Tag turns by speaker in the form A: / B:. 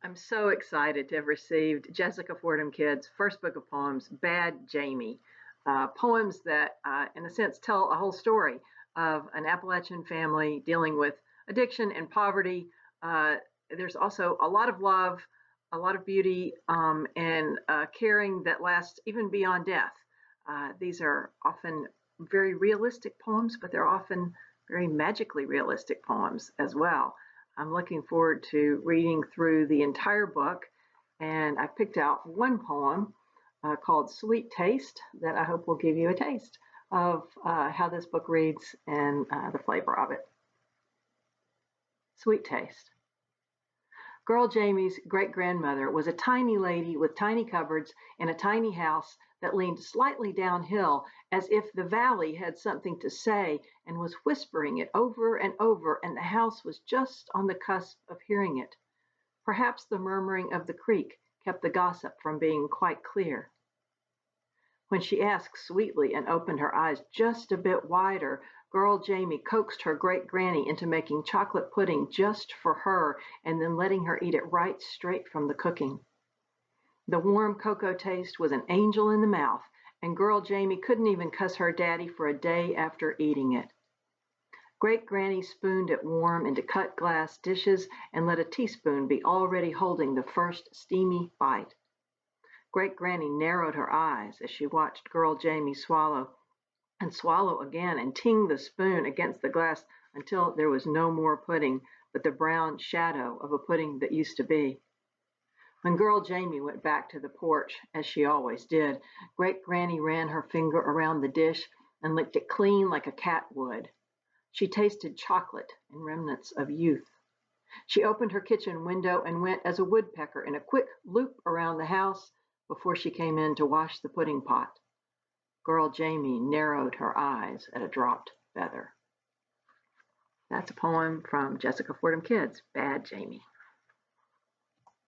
A: I'm so excited to have received Jessica Fordham Kidd's first book of poems, Bad Jamie. Poems that, in a sense, tell a whole story of an Appalachian family dealing with addiction and poverty. Uh, there's also a lot of love, a lot of beauty, and caring that lasts even beyond death. These are often very realistic poems, but they're often very magically realistic poems as well. I'm looking forward to reading through the entire book, and I picked out one poem called Sweet Taste that I hope will give you a taste of how this book reads and the flavor of it. Sweet Taste. Girl Jamie's great grandmother was a tiny lady with tiny cupboards in a tiny house that leaned slightly downhill as if the valley had something to say and was whispering it over and over, and the house was just on the cusp of hearing it. Perhaps the murmuring of the creek kept the gossip from being quite clear. When she asked sweetly and opened her eyes just a bit wider, girl Jamie coaxed her great granny into making chocolate pudding just for her and then letting her eat it right straight from the cooking. The warm cocoa taste was an angel in the mouth, and girl Jamie couldn't even cuss her daddy for a day after eating it. Great Granny spooned it warm into cut glass dishes and let a teaspoon be already holding the first steamy bite. Great Granny narrowed her eyes as she watched girl Jamie swallow and swallow again and ting the spoon against the glass until there was no more pudding but the brown shadow of a pudding that used to be. When girl Jamie went back to the porch, as she always did, Great Granny ran her finger around the dish and licked it clean like a cat would. She tasted chocolate and remnants of youth. She opened her kitchen window and went as a woodpecker in a quick loop around the house before she came in to wash the pudding pot. Girl Jamie narrowed her eyes at a dropped feather. That's a poem from Jessica Fordham Kidd's Bad Jamie.